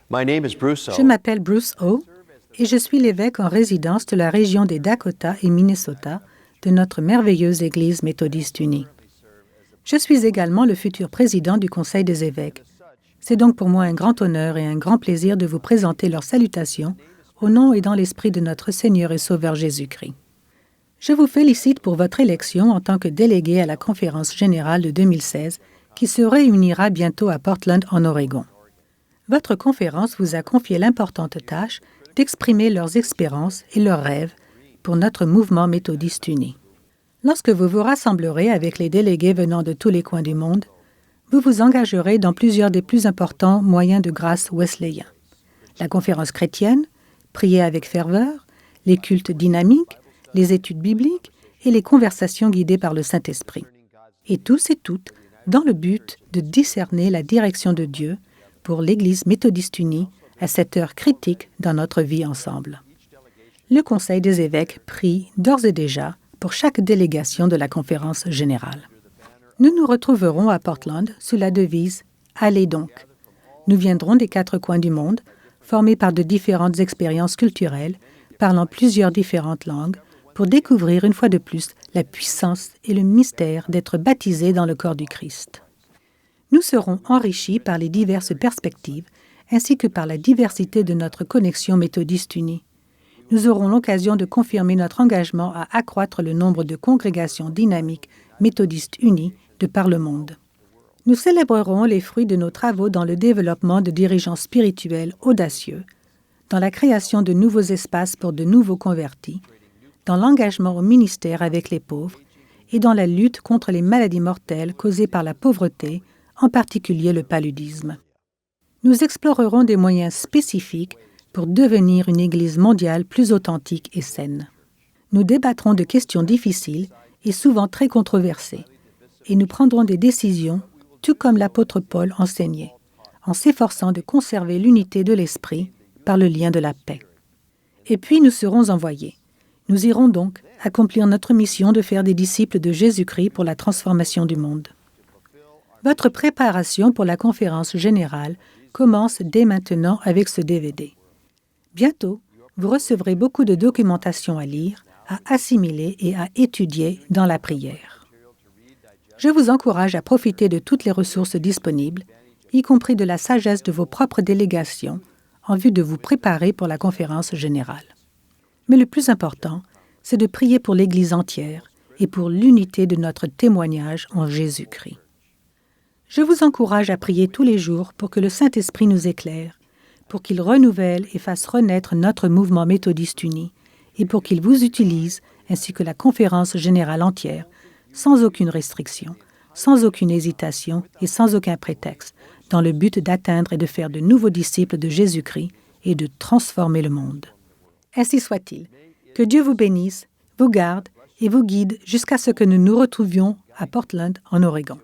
Je m'appelle Bruce O. et je suis l'évêque en résidence de la région des Dakota et Minnesota de notre merveilleuse Église méthodiste unie. Je suis également le futur président du Conseil des évêques. C'est donc pour moi un grand honneur et un grand plaisir de vous présenter leurs salutations au nom et dans l'esprit de notre Seigneur et Sauveur Jésus-Christ. Je vous félicite pour votre élection en tant que délégué à la conférence générale de 2016 qui se réunira bientôt à Portland, en Oregon. Votre conférence vous a confié l'importante tâche d'exprimer leurs espérances et leurs rêves pour notre mouvement méthodiste uni. Lorsque vous vous rassemblerez avec les délégués venant de tous les coins du monde, vous vous engagerez dans plusieurs des plus importants moyens de grâce wesleyens. La conférence chrétienne, prier avec ferveur, les cultes dynamiques, les études bibliques et les conversations guidées par le Saint-Esprit. Et tous et toutes dans le but de discerner la direction de Dieu pour l'Église méthodiste unie à cette heure critique dans notre vie ensemble. Le Conseil des évêques prie d'ores et déjà pour chaque délégation de la conférence générale. Nous nous retrouverons à Portland sous la devise « Allez donc ». Nous viendrons des 4 coins du monde, formés par de différentes expériences culturelles, parlant plusieurs différentes langues, pour découvrir une fois de plus la puissance et le mystère d'être baptisés dans le corps du Christ. Nous serons enrichis par les diverses perspectives ainsi que par la diversité de notre connexion méthodiste unie. Nous aurons l'occasion de confirmer notre engagement à accroître le nombre de congrégations dynamiques méthodistes unies de par le monde. Nous célébrerons les fruits de nos travaux dans le développement de dirigeants spirituels audacieux, dans la création de nouveaux espaces pour de nouveaux convertis, dans l'engagement au ministère avec les pauvres et dans la lutte contre les maladies mortelles causées par la pauvreté, en particulier le paludisme. Nous explorerons des moyens spécifiques pour devenir une Église mondiale plus authentique et saine. Nous débattrons de questions difficiles et souvent très controversées, et nous prendrons des décisions, tout comme l'apôtre Paul enseignait, en s'efforçant de conserver l'unité de l'esprit par le lien de la paix. Et puis nous serons envoyés. Nous irons donc accomplir notre mission de faire des disciples de Jésus-Christ pour la transformation du monde. Votre préparation pour la conférence générale commence dès maintenant avec ce DVD. Bientôt, vous recevrez beaucoup de documentation à lire, à assimiler et à étudier dans la prière. Je vous encourage à profiter de toutes les ressources disponibles, y compris de la sagesse de vos propres délégations, en vue de vous préparer pour la conférence générale. Mais le plus important, c'est de prier pour l'Église entière et pour l'unité de notre témoignage en Jésus-Christ. Je vous encourage à prier tous les jours pour que le Saint-Esprit nous éclaire, pour qu'il renouvelle et fasse renaître notre mouvement méthodiste uni, et pour qu'il vous utilise, ainsi que la conférence générale entière, sans aucune restriction, sans aucune hésitation et sans aucun prétexte, dans le but d'atteindre et de faire de nouveaux disciples de Jésus-Christ et de transformer le monde. Ainsi soit-il. Que Dieu vous bénisse, vous garde et vous guide jusqu'à ce que nous nous retrouvions à Portland, en Oregon.